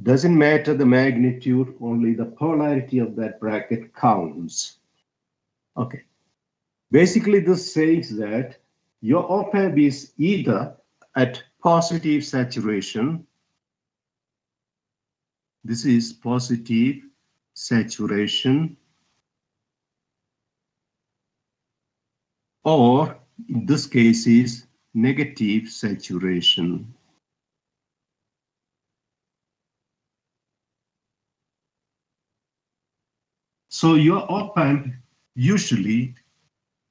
Doesn't matter the magnitude, only the polarity of that bracket counts. Okay. Basically, this says that your op-amp is either at positive saturation. This is positive saturation, or in this case is negative saturation. So your op-amp usually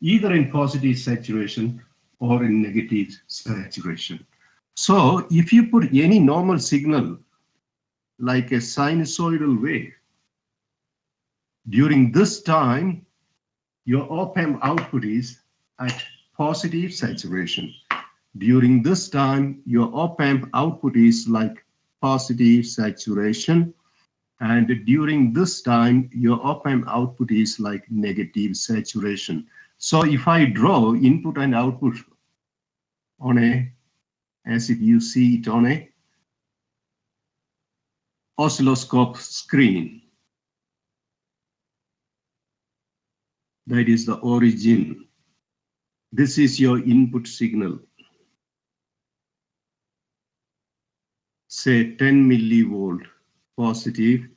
either in positive saturation or in negative saturation. So if you put any normal signal like a sinusoidal wave, during this time, your op-amp output is at positive saturation. During this time, your op-amp output is like positive saturation. And during this time, your op-amp output is like negative saturation. So if I draw input and output on a, as if you see it on a oscilloscope screen, that is the origin. This is your input signal. Say 10 millivolt positive,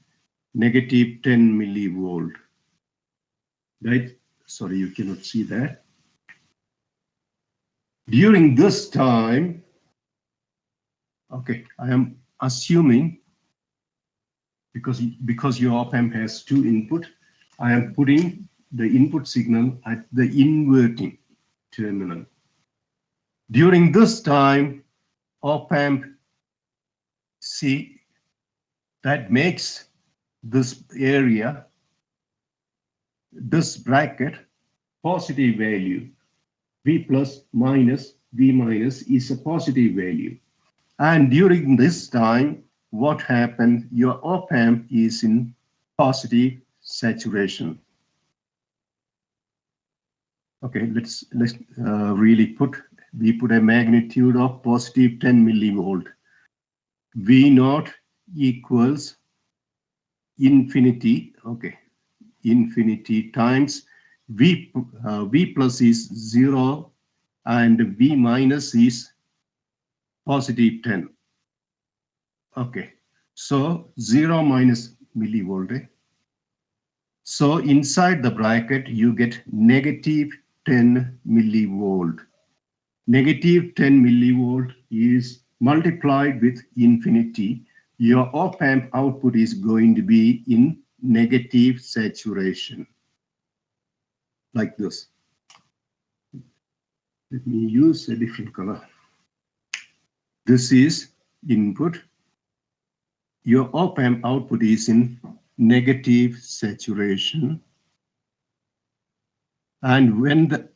negative 10 millivolt. Right? Sorry, you cannot see that. During this time, okay, I am assuming because your op-amp has two input, I am putting the input signal at the inverting terminal. During this time, op-amp, see, that makes this area, this bracket, positive value. V plus minus V minus is a positive value. And during this time, what happened? Your op-amp is in positive saturation. Okay, let's really we put a magnitude of positive 10 millivolt. V naught equals infinity. Okay, infinity times V plus is 0 and V minus is positive 10. Okay, so 0 minus millivolt. So inside the bracket, you get negative 10 millivolt. Negative 10 millivolt is multiplied with infinity. Your op-amp output is going to be in negative saturation, like this. Let me use a different color. This is input. Your op-amp output is in negative saturation. And when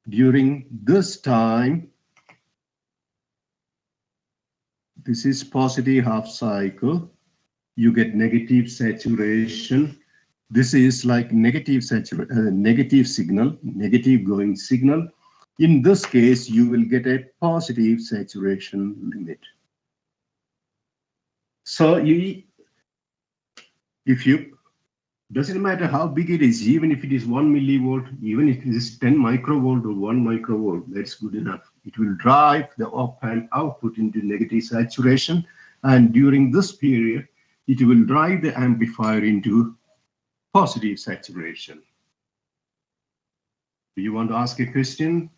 during this time, this is positive half cycle, you get negative saturation. This is like negative signal, negative going signal. In this case, you will get a positive saturation limit. So doesn't matter how big it is, even if it is 1 millivolt, even if it is 10 microvolt or 1 microvolt, that's good enough. It will drive the op-amp output into negative saturation. And during this period, it will drive the amplifier into positive saturation. Do you want to ask a question?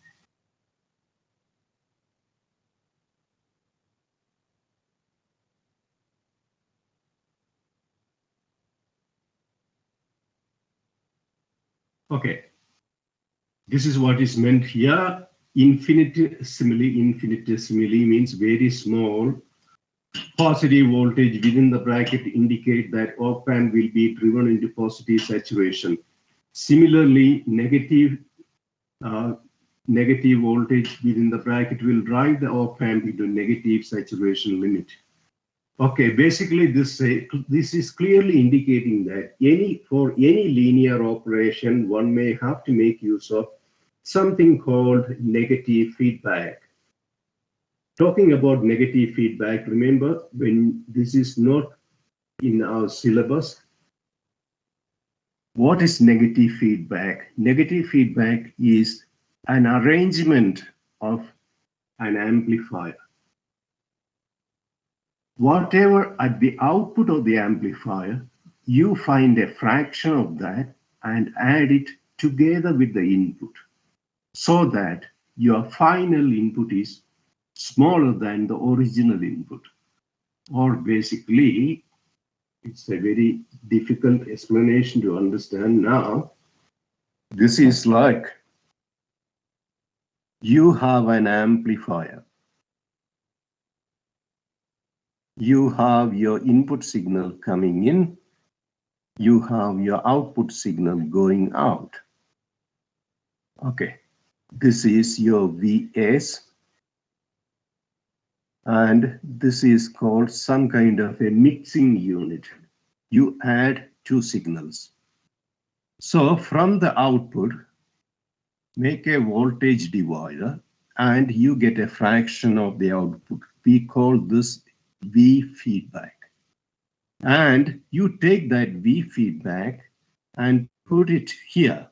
Okay, this is what is meant here. Infinitesimally means very small. Positive voltage within the bracket indicate that op-amp will be driven into positive saturation. Similarly, negative voltage within the bracket will drive the op-amp into negative saturation limit. Okay, basically this is clearly indicating that for any linear operation, one may have to make use of something called negative feedback. Talking about negative feedback, remember when this is not in our syllabus, what is negative feedback? Negative feedback is an arrangement of an amplifier. Whatever at the output of the amplifier, you find a fraction of that and add it together with the input so that your final input is smaller than the original input. Or basically, it's a very difficult explanation to understand now. This is like you have an amplifier. You have your input signal coming in. You have your output signal going out. Okay, this is your VS. And this is called some kind of a mixing unit. You add two signals. So from the output, make a voltage divider and you get a fraction of the output. We call this V feedback. And you take that V feedback and put it here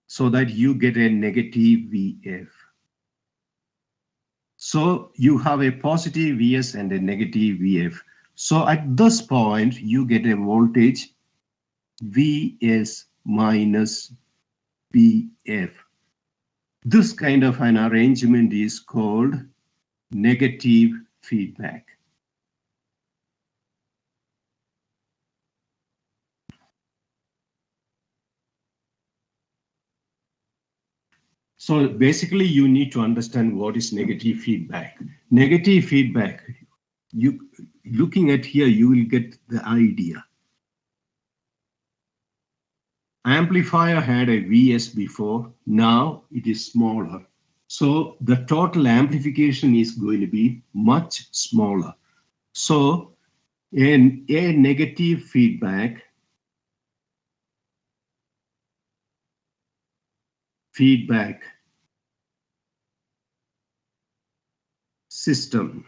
so that you get a negative VF. So you have a positive VS and a negative VF. So at this point, you get a voltage VS minus VF. This kind of an arrangement is called negative feedback. So basically, you need to understand what is negative feedback. Negative feedback, you looking at here, you will get the idea. Amplifier had a VS before, now it is smaller. So the total amplification is going to be much smaller. So in a negative feedback system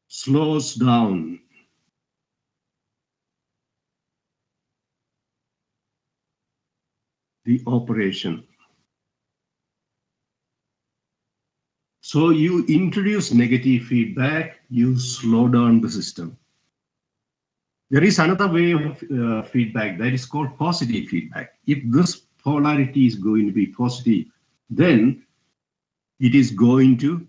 slows down the operation. So you introduce negative feedback, you slow down the system. There is another way of feedback that is called positive feedback. If this polarity is going to be positive, then it is going to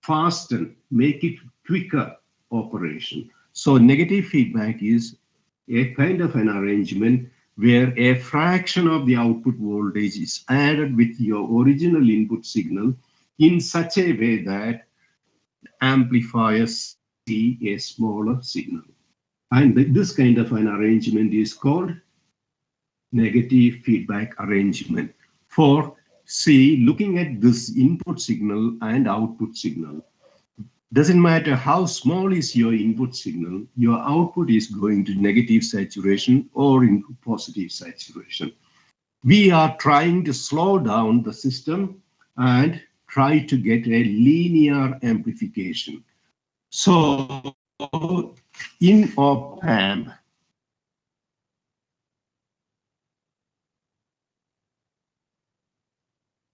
fasten, make it quicker operation. So negative feedback is a kind of an arrangement where a fraction of the output voltage is added with your original input signal in such a way that amplifiers see a smaller signal. And this kind of an arrangement is called negative feedback arrangement. For see, looking at this input signal and output signal, doesn't matter how small is your input signal, your output is going to negative saturation or into positive saturation. We are trying to slow down the system and try to get a linear amplification. So in op-amp,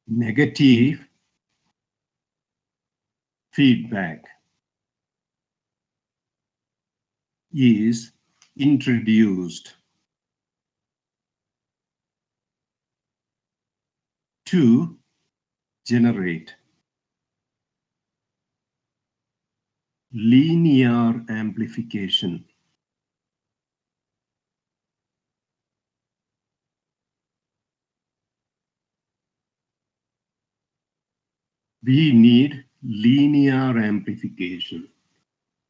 negative feedback is introduced to generate linear amplification. We need linear amplification.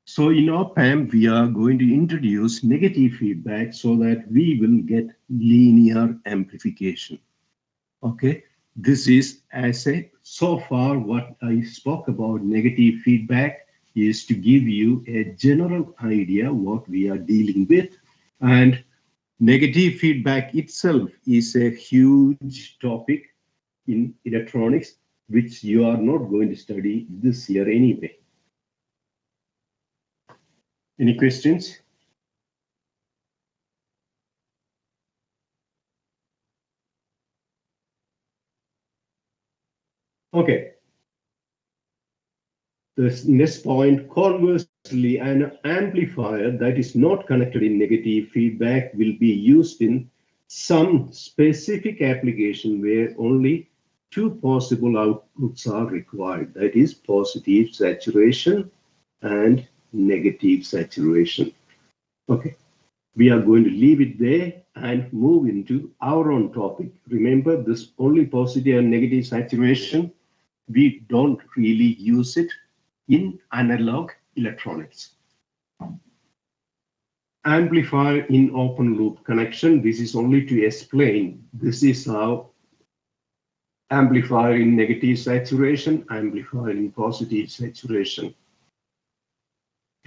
So in op-amp, we are going to introduce negative feedback so that we will get linear amplification. Okay, this is as a, so far what I spoke about negative feedback is to give you a general idea what we are dealing with. And Negative feedback itself is a huge topic in electronics, which you are not going to study this year anyway. Any questions? Okay. The next point, conversely, an amplifier that is not connected in negative feedback will be used in some specific application where only two possible outputs are required. That is positive saturation and negative saturation. Okay, we are going to leave it there and move into our own topic. Remember, this only positive and negative saturation, we don't really use it in analog electronics. Amplifier in open loop connection. This is only to explain. This is how amplifier in negative saturation, amplifier in positive saturation.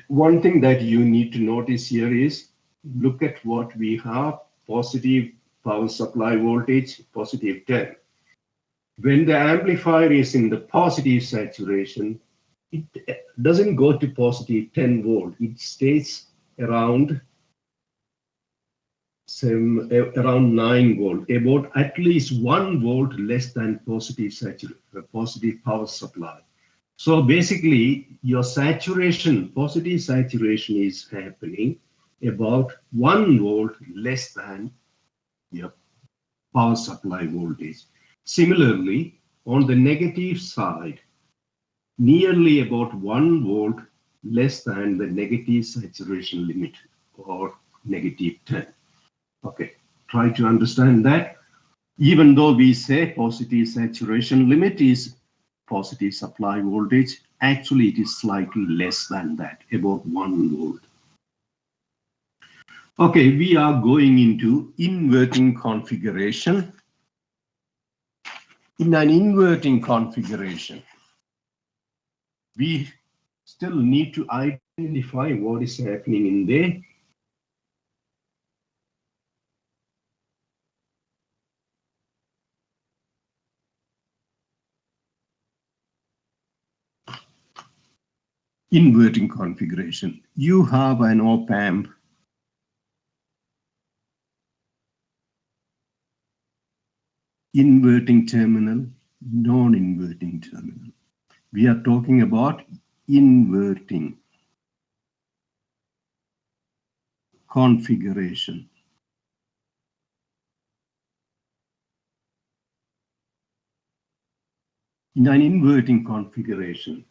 One thing that you need to notice here is, look at what we have, positive power supply voltage, positive 10. When the amplifier is in the positive saturation, it doesn't go to positive 10 volt. It stays around 9 volt, about at least 1 volt less than positive power supply. So basically, your saturation, positive saturation is happening about 1 volt less than your power supply voltage. Similarly, on the negative side, nearly about 1 volt less than the negative saturation limit, or negative 10. Okay, try to understand that. Even though we say positive saturation limit is positive supply voltage, actually it is slightly less than that, about 1 volt. Okay, we are going into inverting configuration. In an inverting configuration, we still need to identify what is happening in there. Inverting configuration. You have an op-amp inverting terminal, non-inverting terminal. We are talking about inverting configuration. In an inverting configuration,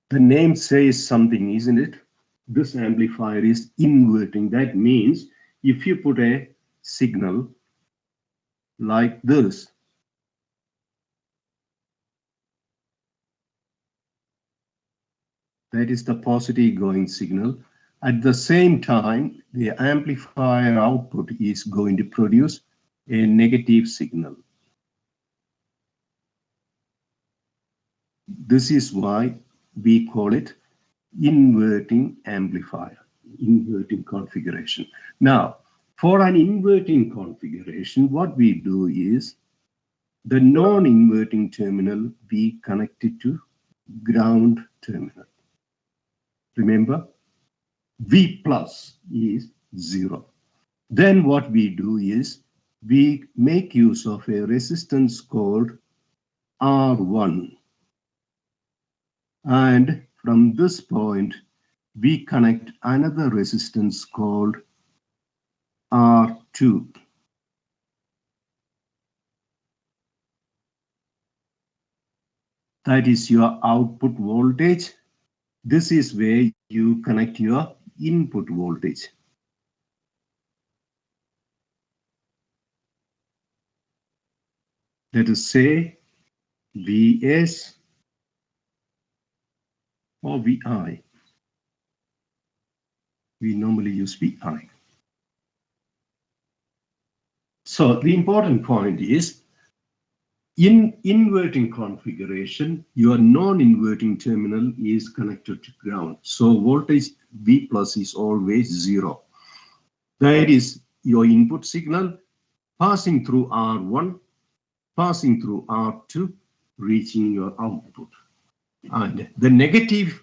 the name says something, isn't it? This amplifier is inverting. That means if you put a signal like this, that is the positive going signal. At the same time, the amplifier output is going to produce a negative signal. This is why we call it inverting amplifier, inverting configuration. Now, for an inverting configuration, what we do is the non-inverting terminal we connect it to ground terminal. Remember, V plus is 0. Then what we do is we make use of a resistance called R1. And from this point, we connect another resistance called R2. That is your output voltage. This is where you connect your input voltage. Let us say Vs or Vi. We normally use Vi. So the important point is, in inverting configuration, your non-inverting terminal is connected to ground. So voltage V plus is always 0. That is, your input signal, passing through R1, passing through R2, reaching your output. And the negative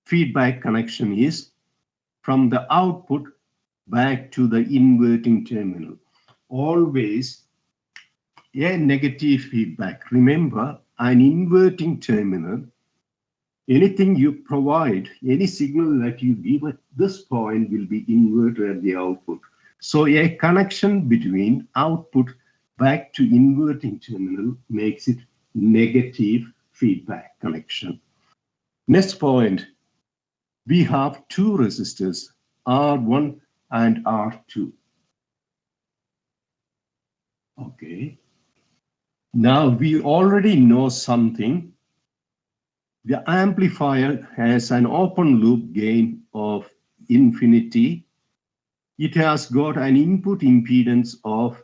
feedback connection is from the output back to the inverting terminal. Always a negative feedback. Remember, an inverting terminal, anything you provide, any signal that you give at this point will be inverted at the output. So a connection between output back to inverting terminal makes it negative feedback connection. Next point, we have two resistors, R1 and R2. Okay. Now we already know something. The amplifier has an open loop gain of infinity. It has got an input impedance of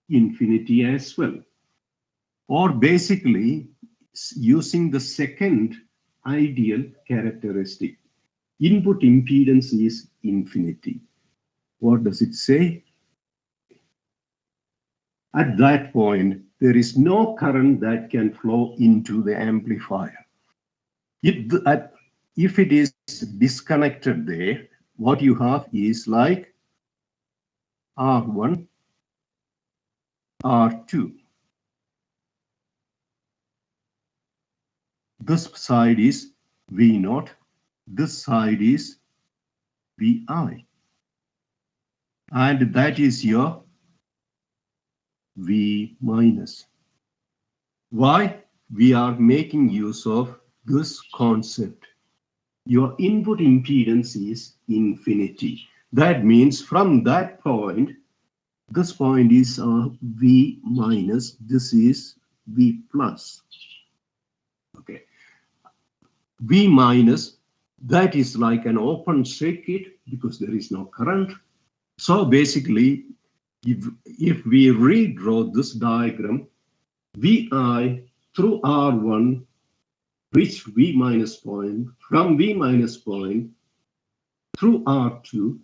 infinity as well. Or basically, using the second ideal characteristic, input impedance is infinity. What does it say? At that point, there is no current that can flow into the amplifier. If it is disconnected there, what you have is like R1, R2. This side is V0, this side is Vi. And that is your V minus. Why? We are making use of this concept. Your input impedance is infinity. That means from that point, this point is V minus, this is V plus. Okay. V minus, that is like an open circuit because there is no current. So basically, if we redraw this diagram, Vi through R1 reach V minus point, from V minus point through R2,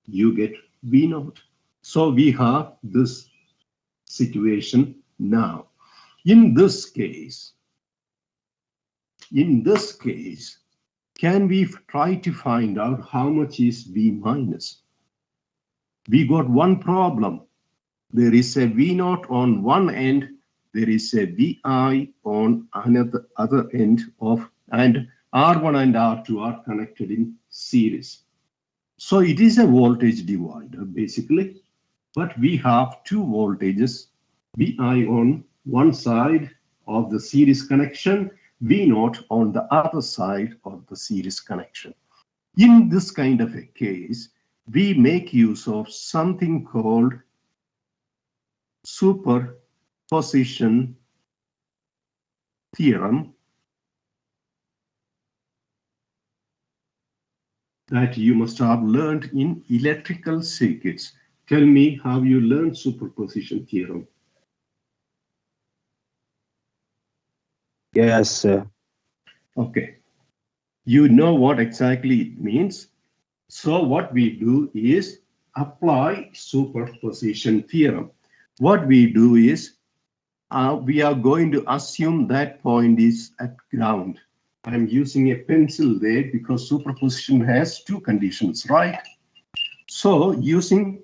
you get V0. So we have this situation now. In this case, can we try to find out how much is V minus? We got one problem. There is a V0 on one end, there is a Vi on other end of, and R1 and R2 are connected in series. So it is a voltage divider basically, but we have two voltages, Vi on one side of the series connection, V0 on the other side of the series connection. In this kind of a case, we make use of something called superposition theorem that you must have learned in electrical circuits. Tell me, have you learned superposition theorem? Yes, sir. Okay. You know what exactly it means. So what we do is apply superposition theorem. What we do is we are going to assume that point is at ground. I'm using a pencil there because superposition has two conditions, right? So using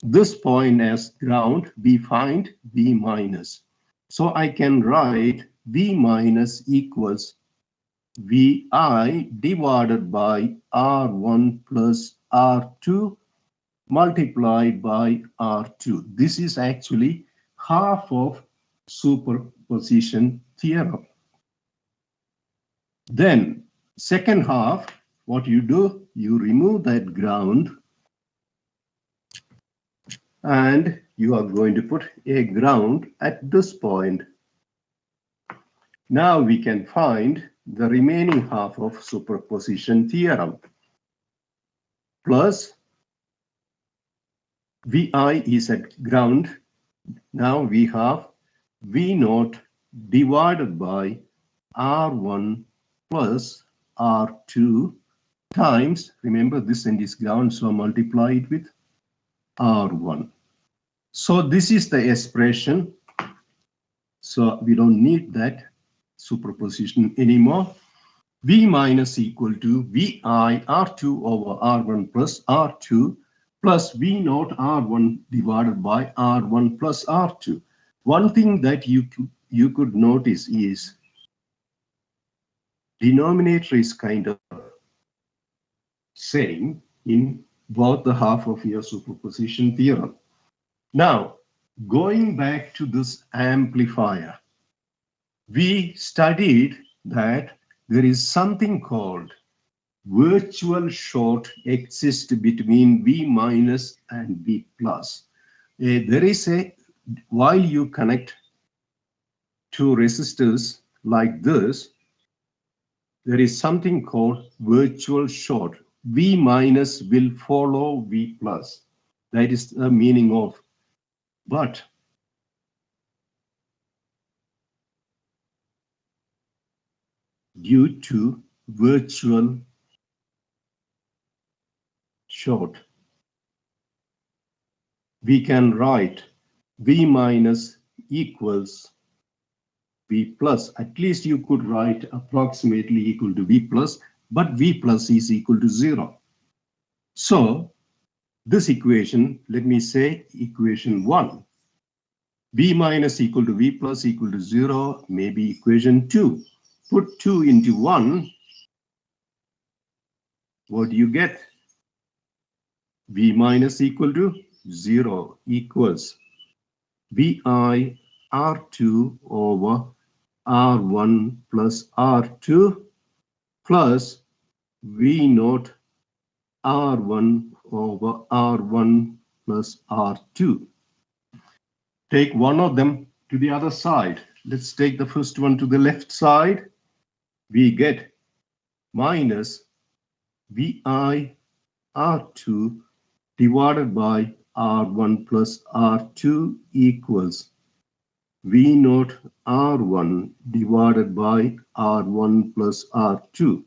this point as ground, we find V minus. So I can write V minus equals Vi divided by R1 plus R2 multiplied by R2. This is actually half of superposition theorem. Then second half, what you do, you remove that ground and you are going to put a ground at this point. Now we can find the remaining half of superposition theorem. Plus Vi is at ground. Now we have V0 divided by R1 plus R2 times, remember this end is ground, so multiply it with R1. So this is the expression. So we don't need that superposition anymore. V minus equal to Vi R2 over R1 plus R2 plus V naught R1 divided by R1 plus R2. One thing that you could notice is denominator is kind of same in both the half of your superposition theorem. Now, going back to this amplifier, we studied that there is something called virtual short exists between V minus and V plus. There is a, while you connect two resistors like this, there is something called virtual short. V minus will follow V plus. That is the meaning of, but due to virtual short, we can write V minus equals V plus. At least you could write approximately equal to V plus, but V plus is equal to 0. So this equation, let me say equation 1. V minus equal to V plus equal to 0, maybe equation 2. Put 2 into 1. What do you get? V minus equal to 0 equals Vi R2 over R1 plus R2 plus V naught R1 over R1 plus R2. Take one of them to the other side. Let's take the first one to the left side. We get minus Vi R2 divided by R1 plus R2 equals V naught R1 divided by R1 plus R2.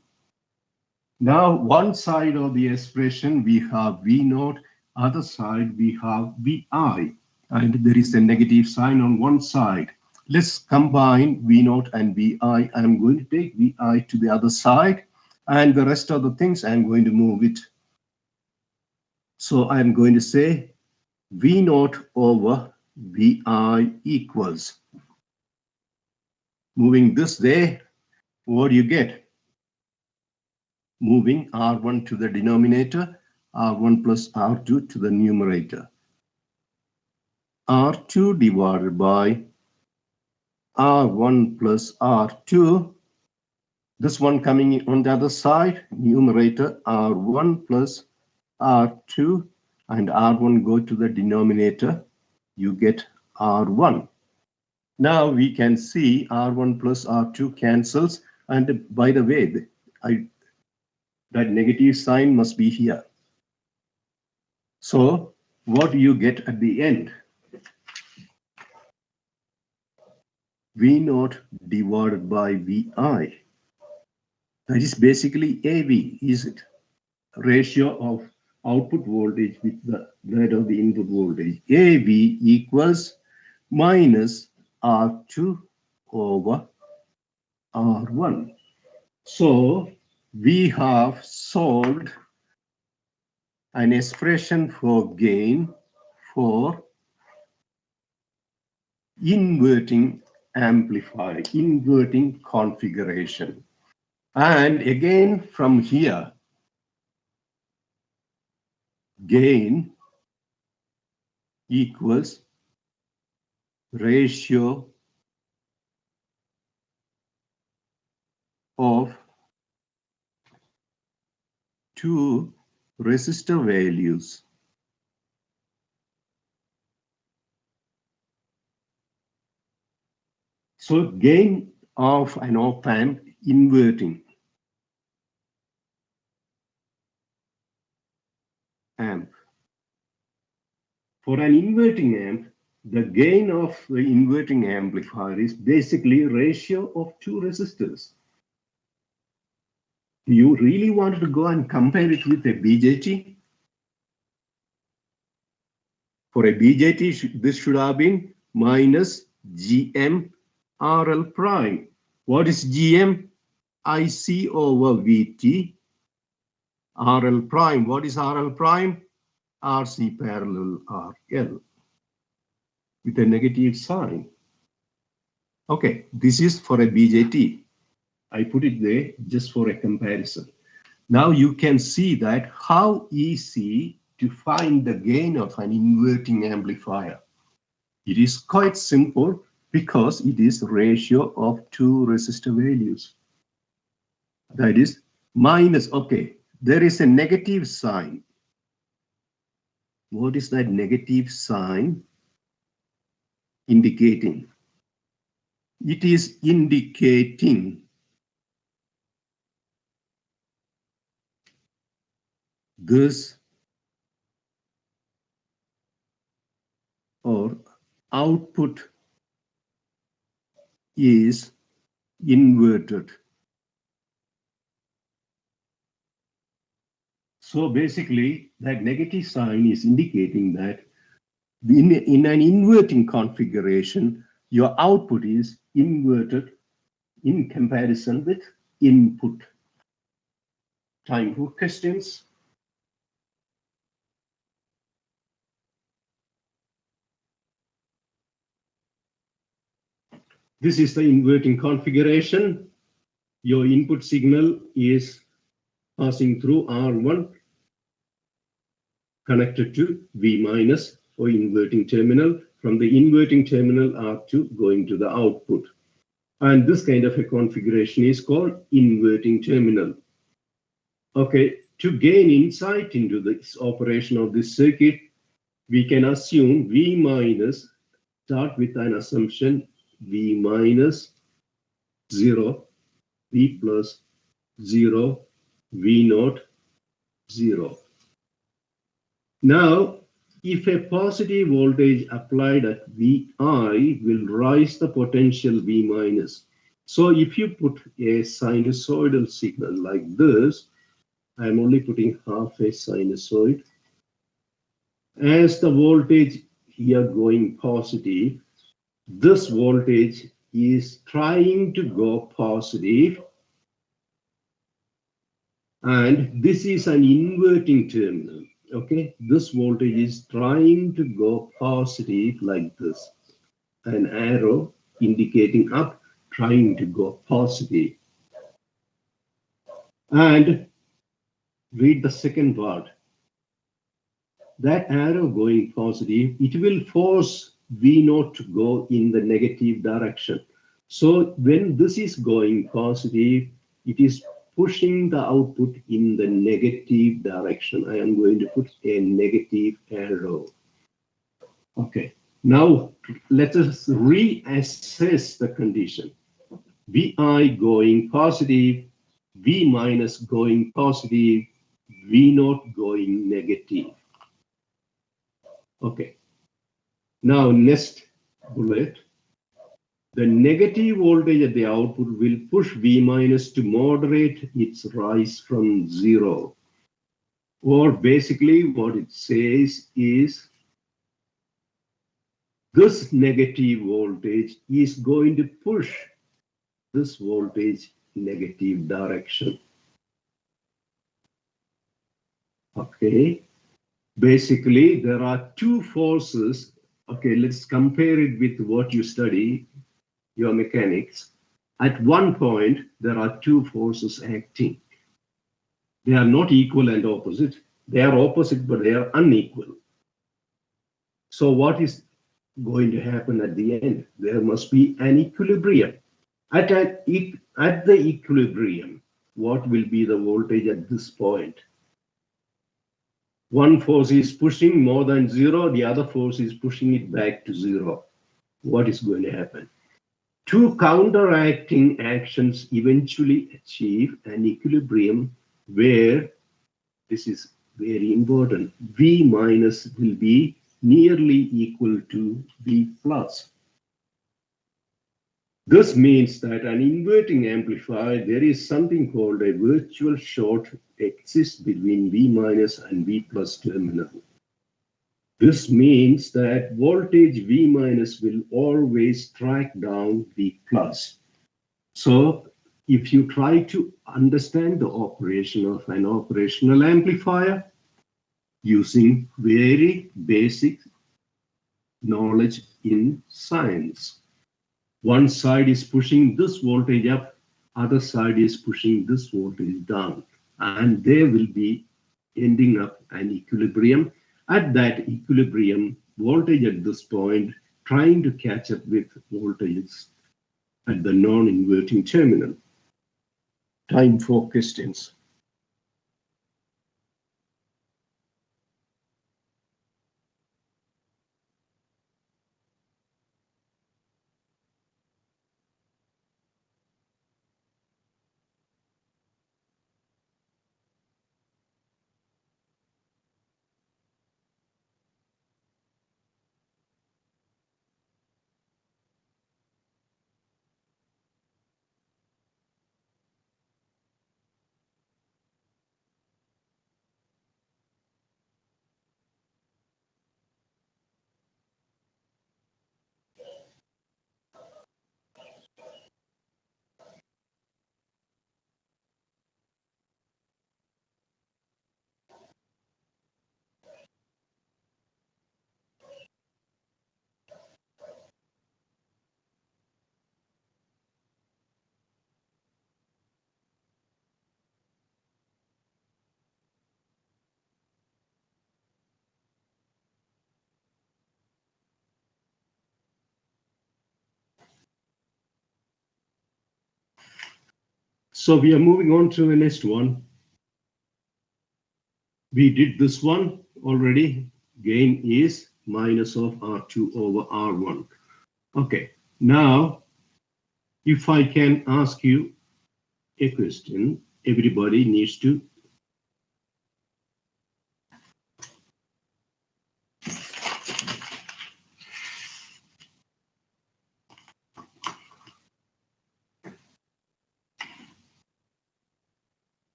Now, one side of the expression we have V naught, other side we have Vi, and there is a negative sign on one side. Let's combine V naught and Vi. I'm going to take Vi to the other side, and the rest of the things I'm going to move it. So I'm going to say V naught over Vi equals. Moving this way, what do you get? Moving R1 to the denominator, R1 plus R2 to the numerator. R2 divided by R1 plus R2. This one coming on the other side, numerator R1 plus R2, and R1 go to the denominator, you get R1. Now we can see R1 plus R2 cancels, and by the way, that negative sign must be here. So what do you get at the end? V naught divided by Vi. That is basically AV, is it? Ratio of output voltage with that of the input voltage. AV equals minus R2 over R1. So we have solved an expression for gain for inverting amplifier, inverting configuration. And again from here, gain equals ratio of two resistor values. So gain of an op-amp inverting amp. For an inverting amp, the gain of the inverting amplifier is basically ratio of two resistors. Do you really want to go and compare it with a BJT? For a BJT, this should have been minus GM RL prime. What is GM? IC over VT. RL prime. What is RL prime? RC parallel RL with a negative sign. Okay, this is for a BJT. I put it there just for a comparison. Now you can see that how easy to find the gain of an inverting amplifier. It is quite simple because it is ratio of two resistor values. That is minus, okay, there is a negative sign. What is that negative sign indicating? It is indicating this or output is inverted. So basically, that negative sign is indicating that in an inverting configuration, your output is inverted in comparison with input. Time for questions. This is the inverting configuration. Your input signal is passing through R1 connected to V minus for inverting terminal. From the inverting terminal R2 going to the output. And this kind of a configuration is called inverting terminal. Okay, to gain insight into this operation of this circuit, we can assume V minus, start with an assumption V minus 0, V plus 0, V naught 0. Now, if a positive voltage applied at VI will raise the potential V minus. So if you put a sinusoidal signal like this, I'm only putting half a sinusoid. As the voltage here going positive, this voltage is trying to go positive, and this is an inverting terminal. Okay, this voltage is trying to go positive like this. An arrow indicating up, trying to go positive. And read the second part. That arrow going positive, it will force V naught to go in the negative direction. So when this is going positive, it is pushing the output in the negative direction. I am going to put a negative arrow. Okay, now let us reassess the condition. VI going positive, V minus going positive, V naught going negative. Okay, now next bullet. The negative voltage at the output will push V minus to moderate its rise from 0. Or basically what it says is this negative voltage is going to push this voltage negative direction. Okay, basically there are two forces. Okay, let's compare it with what you study, your mechanics. At one point, there are two forces acting. They are not equal and opposite. They are opposite, but they are unequal. So what is going to happen at the end? There must be an equilibrium. At the equilibrium, what will be the voltage at this point? One force is pushing more than 0, the other force is pushing it back to 0. What is going to happen? Two counteracting actions eventually achieve an equilibrium where, this is very important, V minus will be nearly equal to V plus. This means that an inverting amplifier, there is something called a virtual short exists between V minus and V plus terminal. This means that voltage V minus will always track down V plus. So if you try to understand the operation of an operational amplifier using very basic knowledge in science, one side is pushing this voltage up, other side is pushing this voltage down, and they will be ending up an equilibrium. At that equilibrium, voltage at this point trying to catch up with voltages at the non-inverting terminal. Time for questions. So we are moving on to the next one. We did this one already. Gain is minus of R2 over R1. Okay, now if I can ask you a question, everybody needs to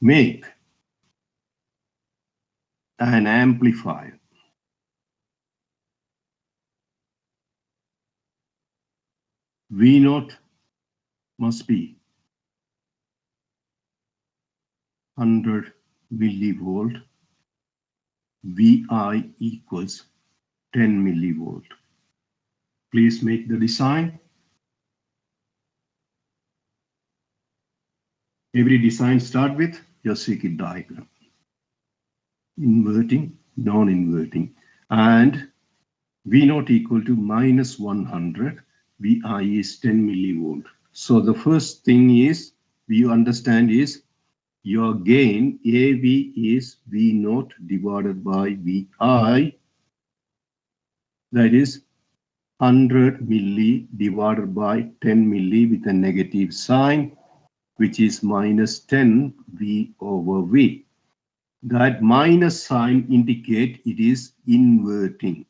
make an amplifier V naught must be 100 millivolt, VI equals 10 millivolt. Please make the design. Every design start with your circuit diagram. Inverting, non-inverting, and V naught equal to minus 100, VI is 10 millivolt. So the first thing is, you understand is, your gain AV is V naught divided by VI, that is 100 milli divided by 10 milli with a negative sign, which is minus 10 V over V. That minus sign indicate it is inverting.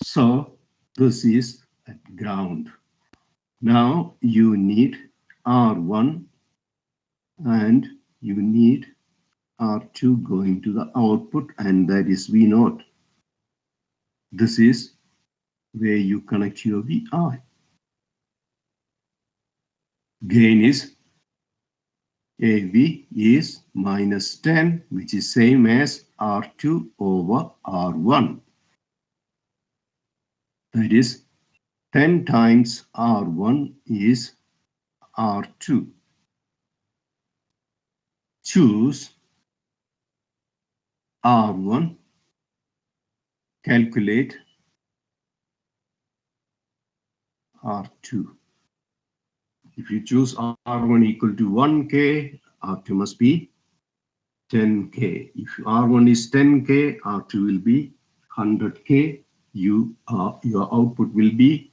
So this is at ground. Now you need R1 and you need R2 going to the output, and that is V naught. This is where you connect your VI. Gain is AV is minus 10, which is same as R2 over R1. That is 10 times R1 is R2. Choose R1, calculate R2. If you choose R1 equal to 1K, R2 must be 10K. If R1 is 10K, R2 will be 100K. Your output will be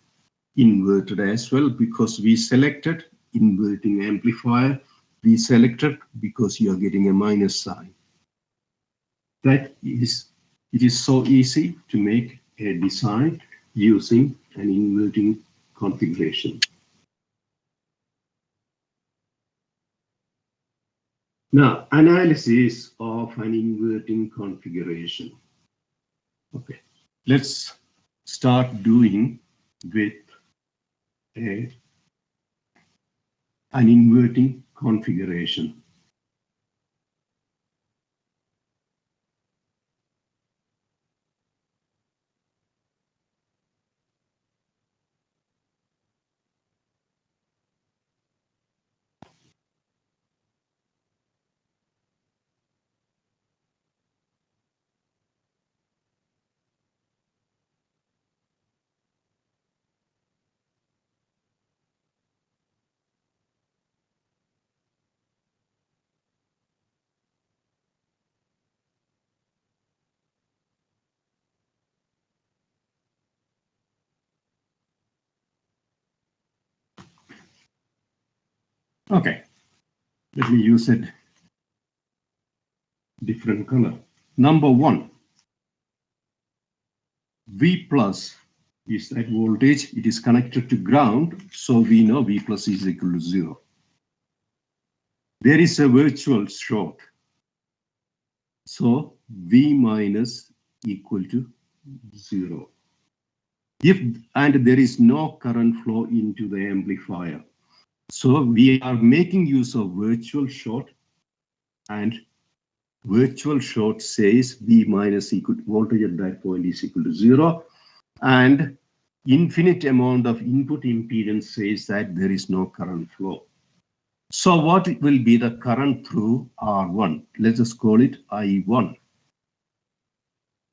inverted as well, because we selected inverting amplifier. We selected because you are getting a minus sign. It is so easy to make a design using an inverting configuration. Now, analysis of an inverting configuration. Okay, let's start doing with an inverting configuration. Okay, let me use a different color. Number one, V plus is that voltage. It is connected to ground, so we know V plus is equal to 0. There is a virtual short, so V minus equal to 0. And there is no current flow into the amplifier, so we are making use of virtual short, and virtual short says V minus equal voltage at that point is equal to 0, and infinite amount of input impedance says that there is no current flow. So what will be the current through R1? Let's just call it I1.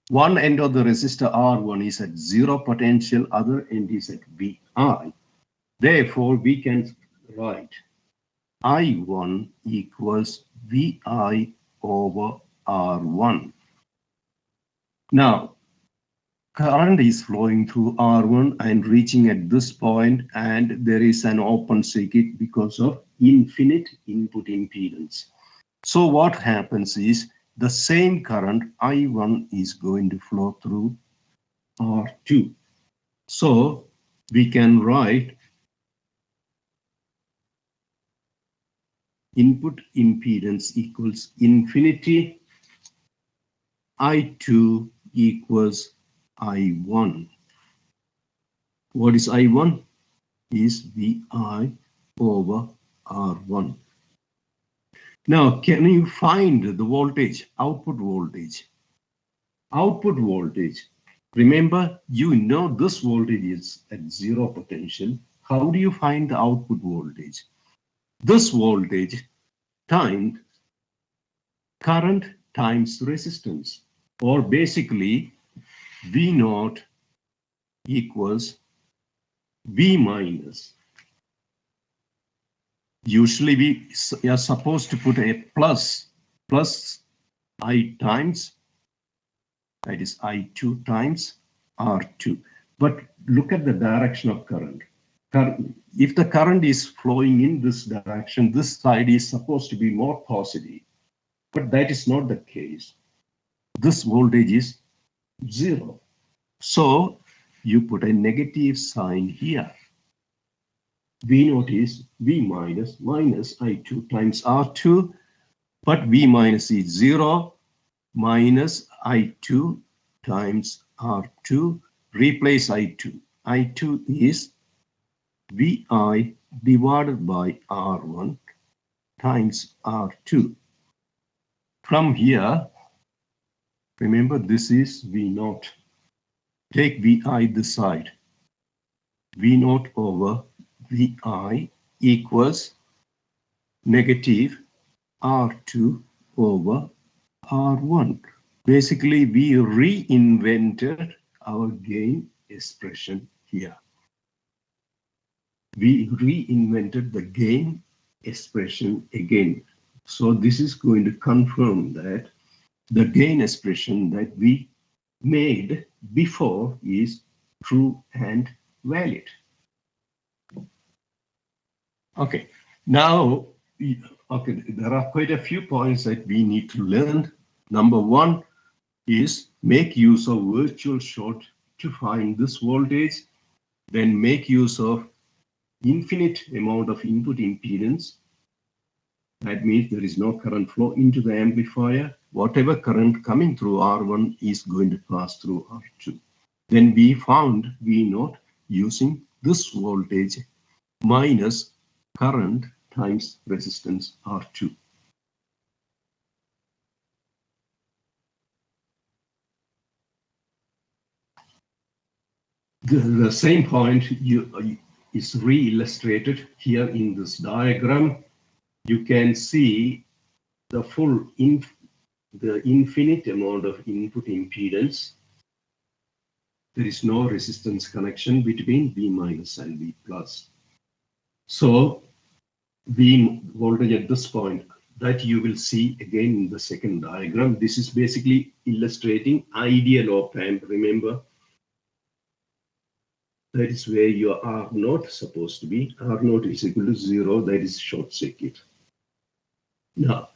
One end of the resistor R1 is at 0 potential, other end is at VI. Therefore, we can write I1 equals VI over R1. Now, current is flowing through R1 and reaching at this point, and there is an open circuit because of infinite input impedance. So what happens is the same current I1 is going to flow through R2. So we can write input impedance equals infinity, I2 equals I1. What is I1? Is VI over R1. Now, can you find the voltage, output voltage? Output voltage, remember, you know this voltage is at 0 potential. How do you find the output voltage? This voltage times current times resistance, or basically V naught equals V minus. Usually we are supposed to put a plus I times, that is I2 times R2. But look at the direction of current. If the current is flowing in this direction, this side is supposed to be more positive. But that is not the case. This voltage is 0. So you put a negative sign here. V naught is V minus I2 times R2, but V minus is 0 minus I2 times R2. Replace I2. I2 is VI divided by R1 times R2. From here, remember this is V naught. Take VI this side. V naught over VI equals negative R2 over R1. Basically, we reinvented our gain expression here. We reinvented the gain expression again. So this is going to confirm that the gain expression that we made before is true and valid. Okay, now, there are quite a few points that we need to learn. Number one is make use of virtual short to find this voltage, then make use of infinite amount of input impedance, That means there is no current flow into the amplifier. Whatever current coming through R1 is going to pass through R2. Then we found V naught using this voltage minus current times resistance R2. The same point is re-illustrated here in this diagram. You can see the infinite amount of input impedance. There is no resistance connection between V minus and V plus. So V voltage at this point that you will see again in the second diagram. This is basically illustrating ideal op amp. Remember, that is where your R naught supposed to be. R naught is equal to 0. That is short circuit. Now,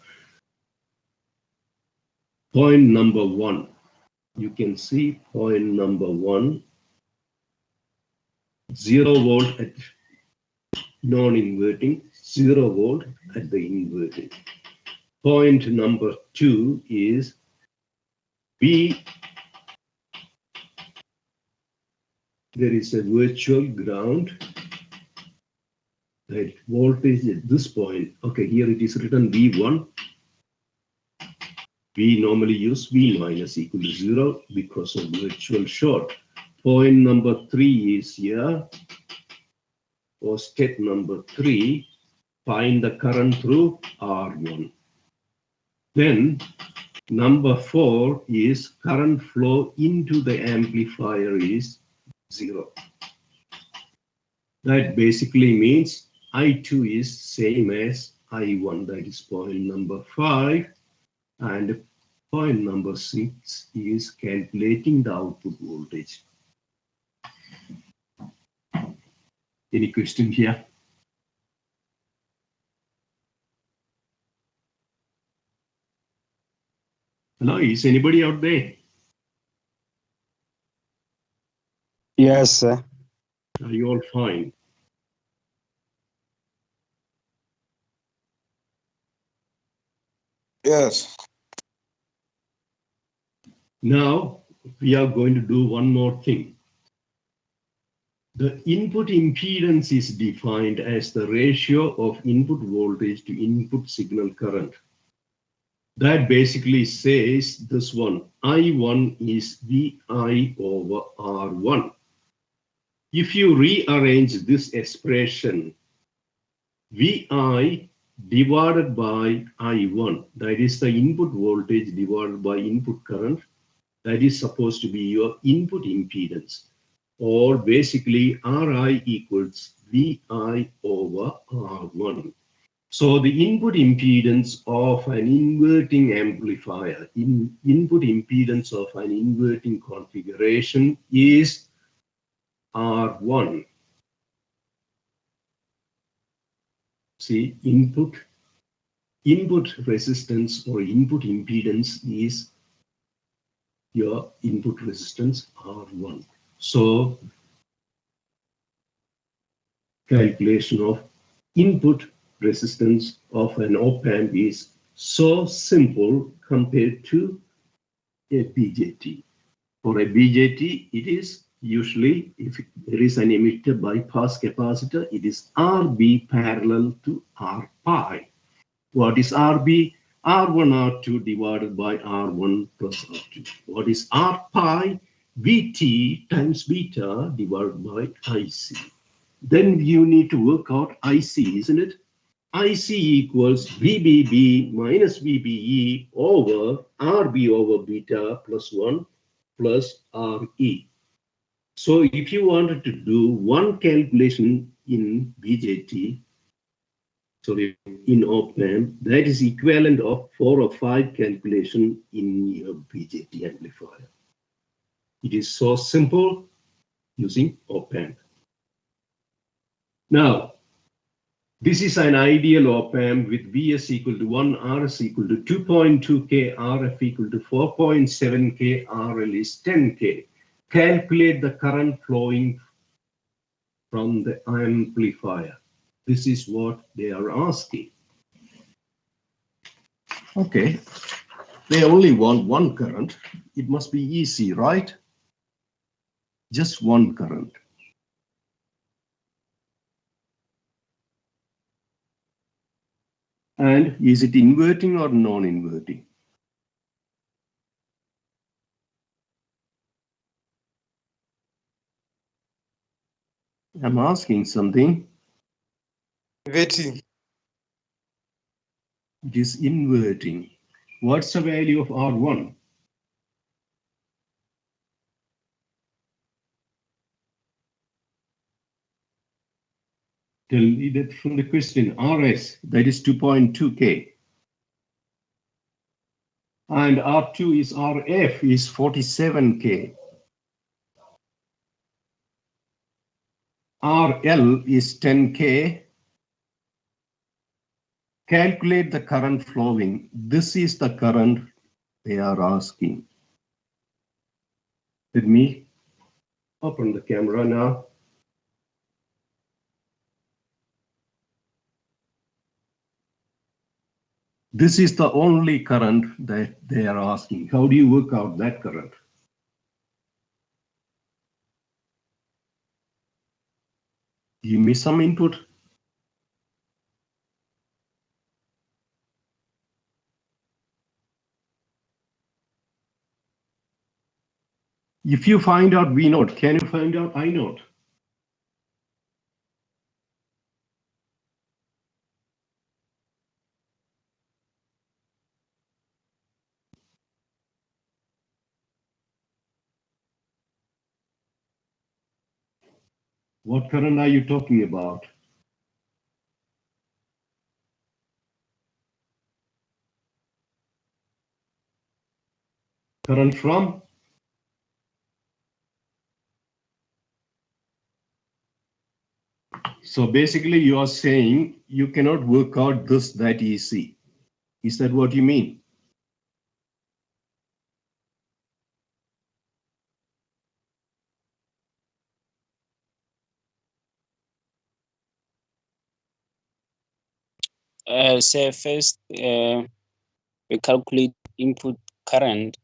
point number 1. You can see point number 1. 0 volt at non-inverting, 0 volt at the inverting. Point number 2 is V. There is a virtual ground. That voltage at this point, okay, here it is written V1. We normally use V minus equal to 0 because of virtual short. Point number 3 is here, or step number 3, find the current through R1. Then number 4 is current flow into the amplifier is 0. That basically means I2 is same as I1. That is point number 5. And point number 6 is calculating the output voltage. Any question here? Hello, is anybody out there? Yes, sir. Are you all fine? Yes. Now we are going to do one more thing. The input impedance is defined as the ratio of input voltage to input signal current. That basically says this one, I1 is VI over R1. If you rearrange this expression, VI divided by I1, that is the input voltage divided by input current, that is supposed to be your input impedance. Or basically Ri equals Vi over R1. So the input impedance of an inverting amplifier, input impedance of an inverting configuration is R1. See, input resistance or input impedance is your input resistance R1. So calculation of input resistance of an op amp is so simple compared to a BJT. For a BJT, it is usually, if there is an emitter bypass capacitor, it is RB parallel to R pi. What is RB? R1 R2 divided by R1 plus R2. What is R pi? Vt times beta divided by IC. Then you need to work out IC, isn't it? IC equals VBB minus VBE over RB over beta plus 1 plus RE. So if you wanted to do one calculation in BJT, sorry, in op amp, that is equivalent of 4 or 5 calculation in your BJT amplifier. It is so simple using op amp. Now, this is an ideal op amp with Vs equal to 1, Rs equal to 2.2K, Rf equal to 4.7K, RL is 10K. Calculate the current flowing from the amplifier. This is what they are asking. Okay, they only want one current. It must be easy, right? Just one current. And is it inverting or non-inverting? I'm asking something. Inverting. It is inverting. What's the value of R1? Tell me that from the question. RS, that is 2.2K. And R2 is RF is 47K. RL is 10K. Calculate the current flowing. This is the current they are asking. Let me open the camera now. This is the only current that they are asking. How do you work out that current? Give me some input. If you find out V naught, can you find out I naught? What current are you talking about? Current from? So basically you are saying you cannot work out this that easy. Is that what you mean? Say first, we calculate input current.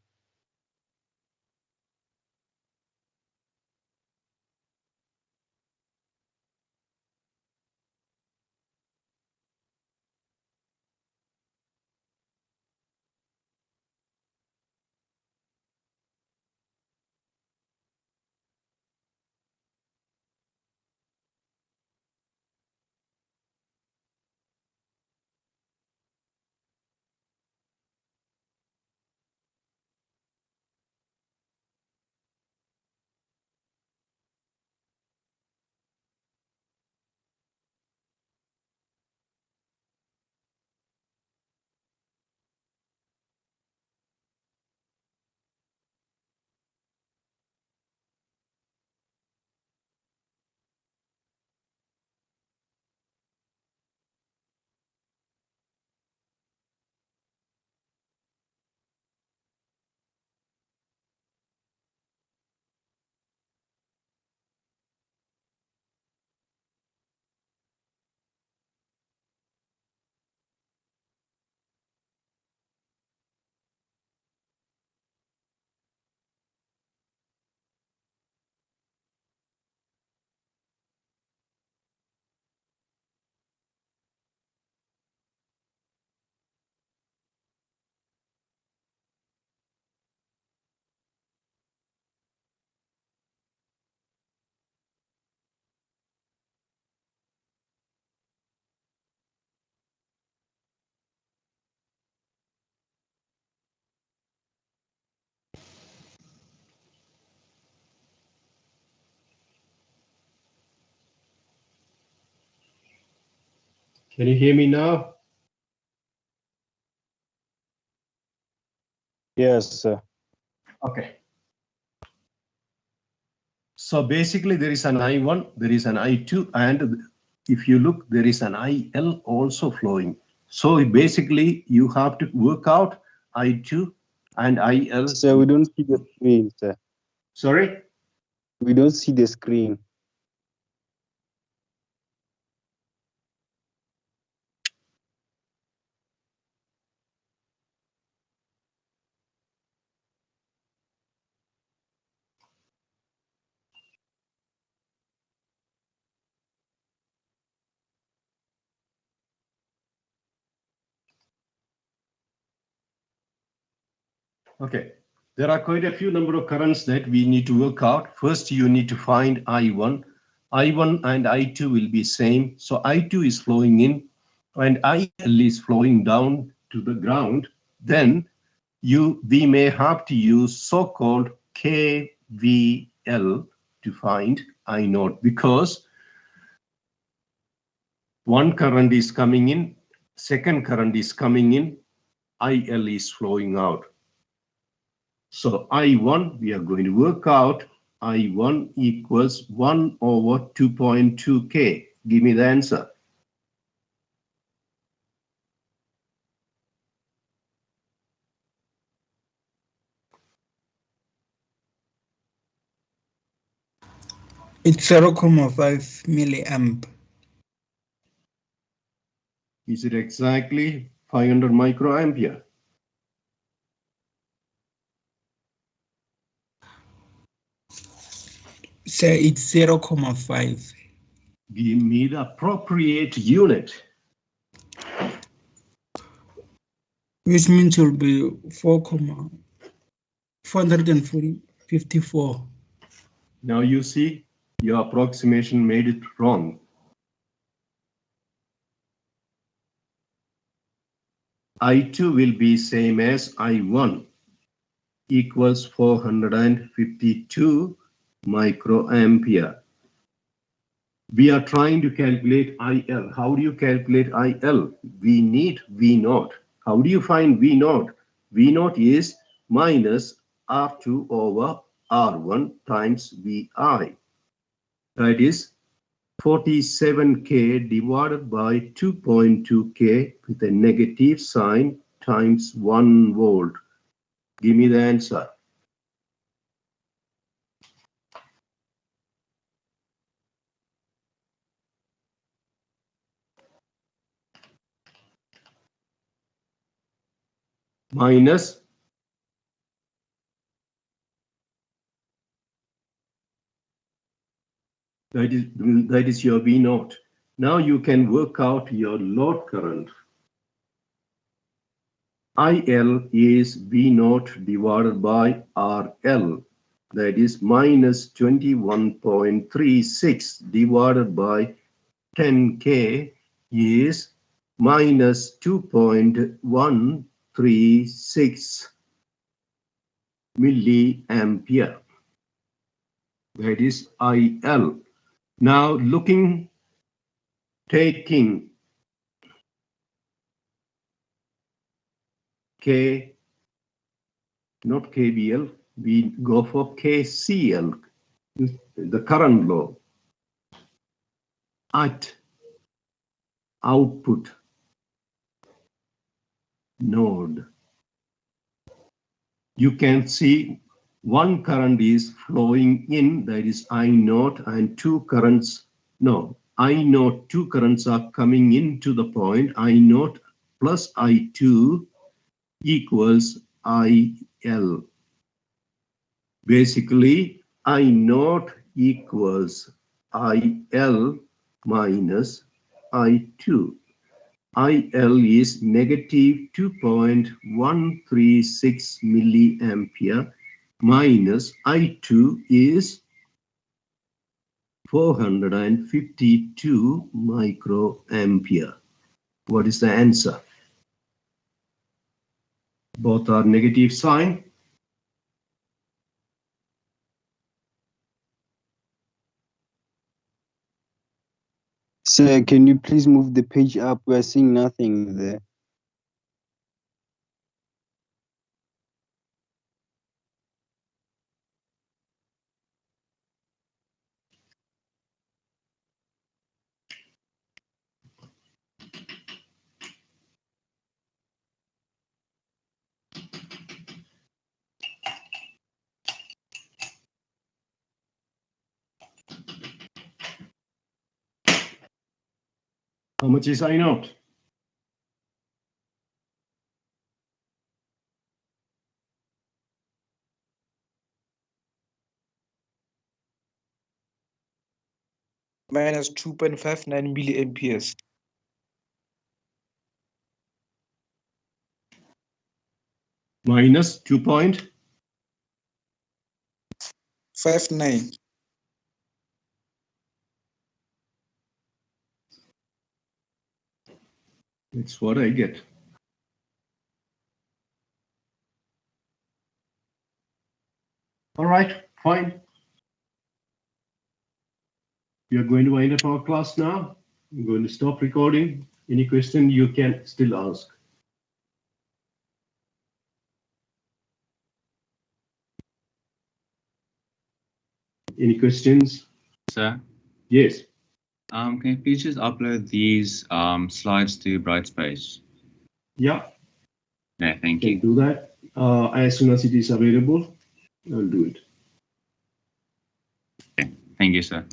Can you hear me now? Yes, sir. Okay. So basically there is an I1, there is an I2, and if you look, there is an IL also flowing. So basically you have to work out I2 and IL. So we don't see the screen, sir. Sorry? We don't see the screen. Okay, there are quite a few number of currents that we need to work out. First, you need to find I1. I1 and I2 will be same. So I2 is flowing in and IL is flowing down to the ground. Then we may have to use so-called KVL to find I0 because one current is coming in, second current is coming in, IL is flowing out. So I1, we are going to work out I1 equals 1 over 2.2K. Give me the answer. It's 0.5 milliamp. Is it exactly 500 microampere? Say it's 0.5. Give me the appropriate unit. Which means it will be 4,454. Now you see, your approximation made it wrong. I2 will be same as I1 equals 452 microampere. We are trying to calculate IL. How do you calculate IL? We need V0. How do you find V0? V0 is minus R2 over R1 times VI. That is 47K divided by 2.2K with a negative sign times 1 volt. Give me the answer. Minus that is your V0. Now you can work out your load current. IL is V0 divided by RL. That is minus 21.36 divided by 10K is minus 2.136 milliampere. That is IL. Now taking K, not KVL, we go for KCL, the current law, at output node. You can see one current is flowing in, that is I0, and two currents are coming into the point. I0 plus I2 equals IL. Basically, I0 equals IL minus I2. IL is negative 2.136 milliampere minus I2 is 452 microampere. What is the answer? Both are negative sign. Sir, can you please move the page up? We're seeing nothing there. How much is I0? Minus 2.59 milliamperes. minus 2.59. 59. That's what I get. All right, fine. We are going to wind up our class now. I'm going to stop recording. Any question you can still ask. Any questions? Sir, Yes. can you please just upload these slides to Brightspace? Yeah, Yeah, thank can you. do that. As soon as it is available, I'll do it. Thank you, sir.